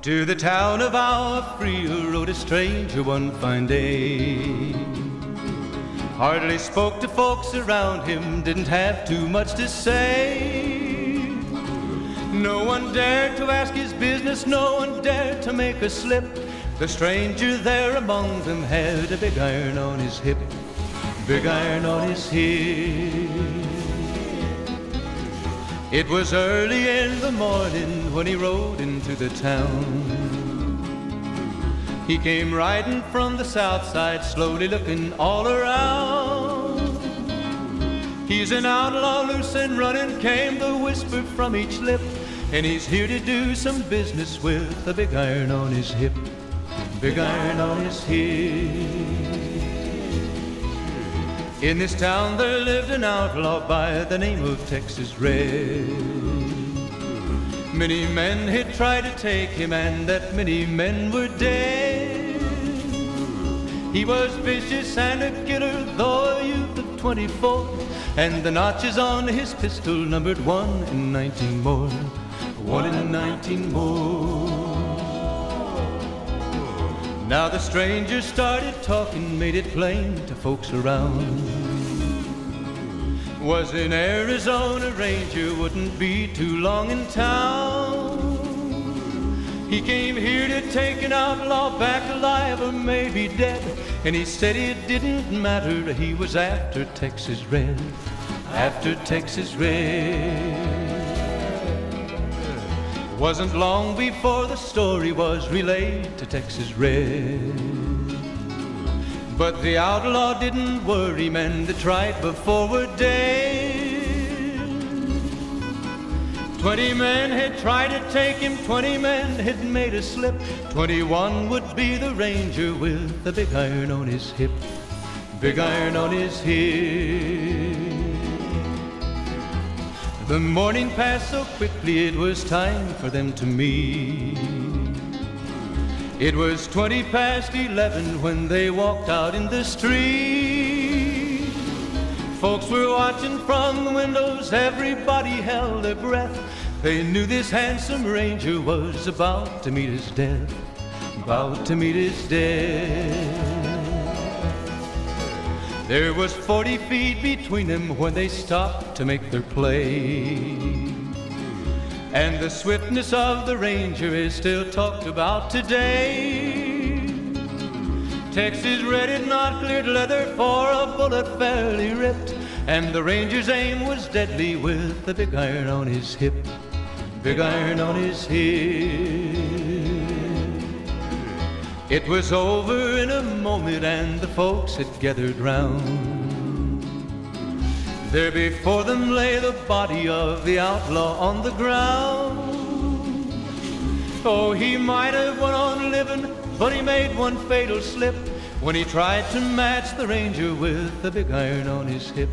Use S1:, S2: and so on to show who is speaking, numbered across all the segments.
S1: To the town of our free rode a stranger one fine day. Hardly spoke to folks around him, didn't have too much to say. No one dared to ask his business, no one dared to make a slip. The stranger there among them had a big iron on his hip, big iron on his hip. It was early in the morning when he rode into the town. He came riding from the south side, slowly looking all around. He's an outlaw, loose and running, came the whisper from each lip, and he's here to do some business with a big iron on his hip, big iron on his hip. In this town there lived an outlaw by the name of Texas Red. Many men had tried to take him, and that many men were dead. He was vicious and a killer, though a youth of 24, and the notches on his pistol numbered 1 in 19 more, 1 in 19 more. Now the stranger started talking, made it plain to folks around. Was an Arizona ranger, wouldn't be too long in town. He came here to take an outlaw back alive or maybe dead, and he said it didn't matter, he was after Texas Red, after Texas Red. Wasn't long before the story was relayed to Texas Red. But the outlaw didn't worry, men that tried before were dead. 20 men had tried to take him, 20 men had made a slip. 21 would be the ranger with the big iron on his hip, big iron on his hip. The morning passed so quickly, it was time for them to meet. It was 20 past 11 when they walked out in the street. Folks were watching from the windows, everybody held their breath. They knew this handsome ranger was about to meet his death, about to meet his death. There was 40 feet between them when they stopped to make their play. And the swiftness of the ranger is still talked about today. Texas Red had not cleared leather for a bullet fairly ripped, and the ranger's aim was deadly with the big iron on his hip, big iron on his hip. It was over in a moment and the folks had gathered round. There before them lay the body of the outlaw on the ground. Oh, he might have went on living, but he made one fatal slip when he tried to match the ranger with the big iron on his hip,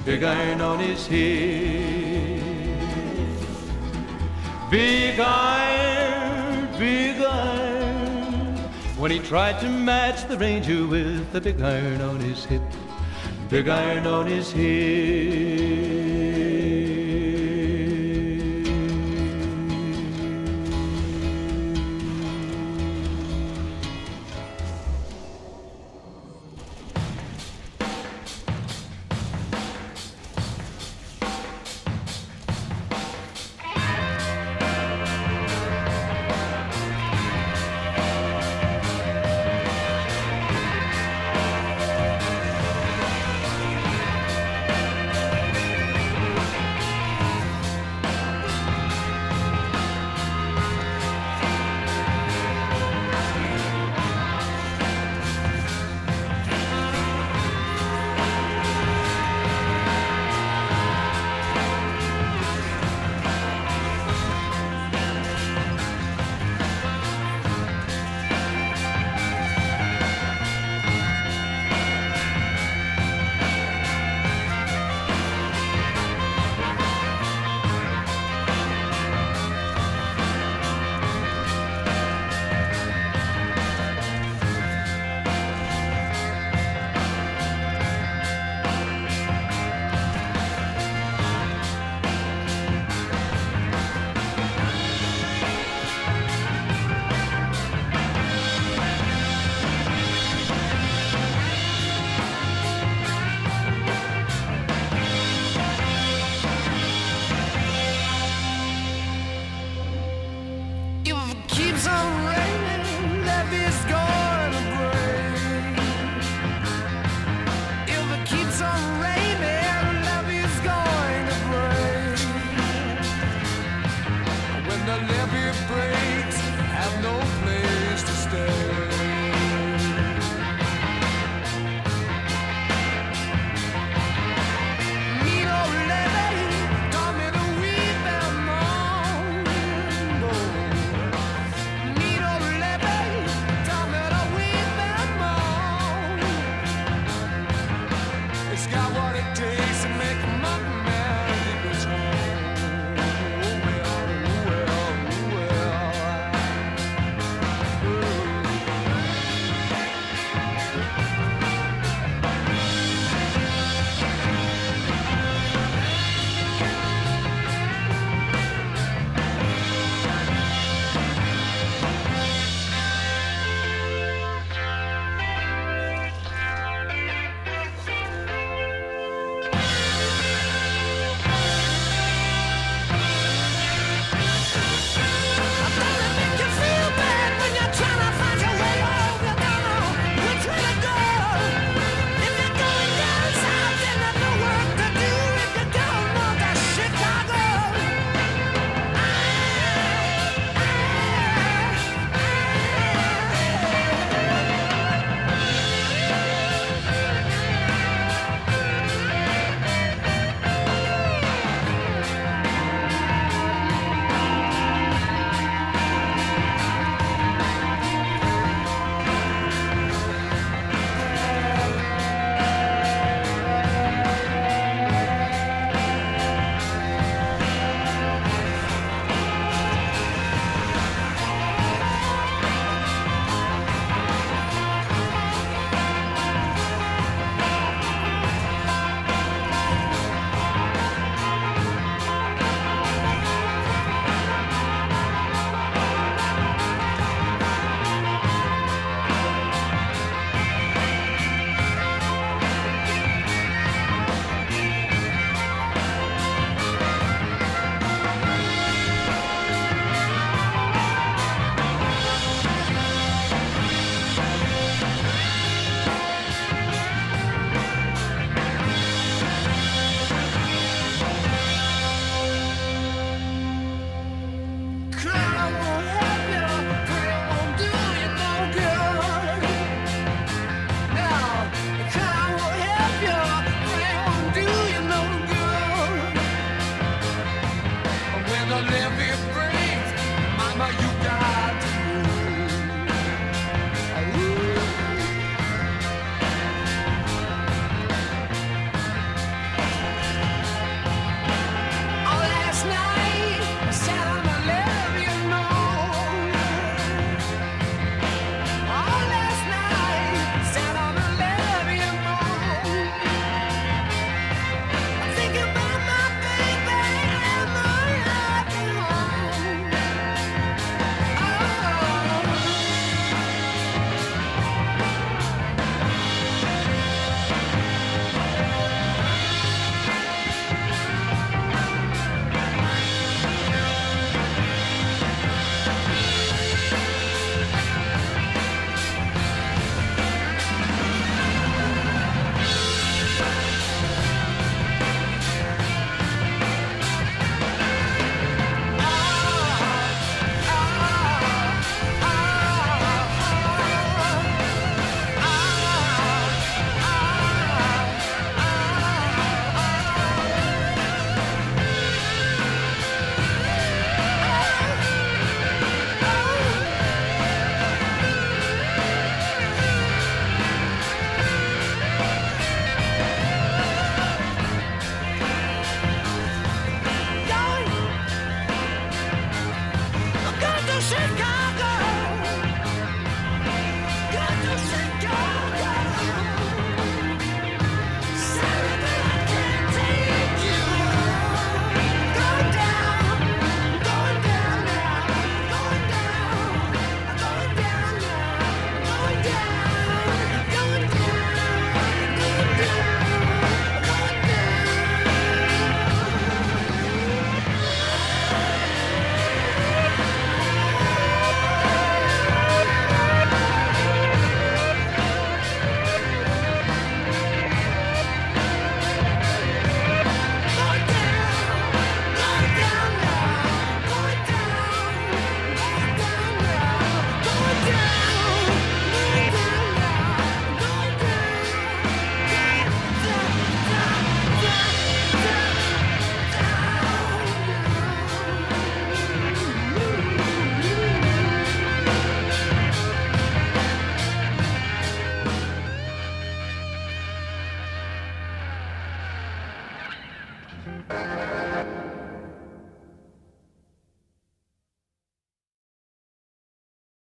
S1: big iron on his hip. Big iron, when he tried to match the ranger with the big iron on his hip, big iron on his hip.
S2: Bye.